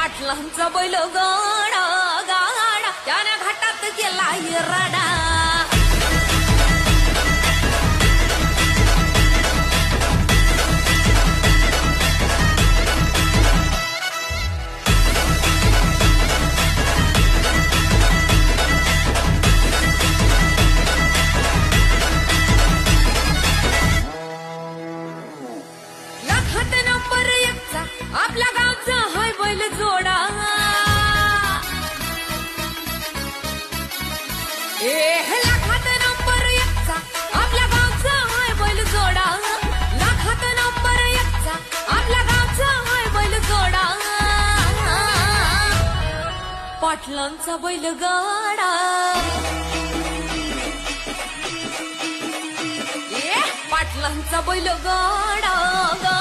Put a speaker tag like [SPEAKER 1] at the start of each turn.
[SPEAKER 1] पाटलांचा बैल गाडा गाडा त्याने घाटात गेला रडा. लाखात नंबर एकचा आपल्या गावचा हाय बैल जोडा. लाखात नंबर एकचा आपल्या गावचा हाय बैल जोडा. लाखात नंबर एकचा आपल्या गावचा हाय बैल जोडा. पाटलांचा बैल गाडा. पाटलांचा बैल गाडा.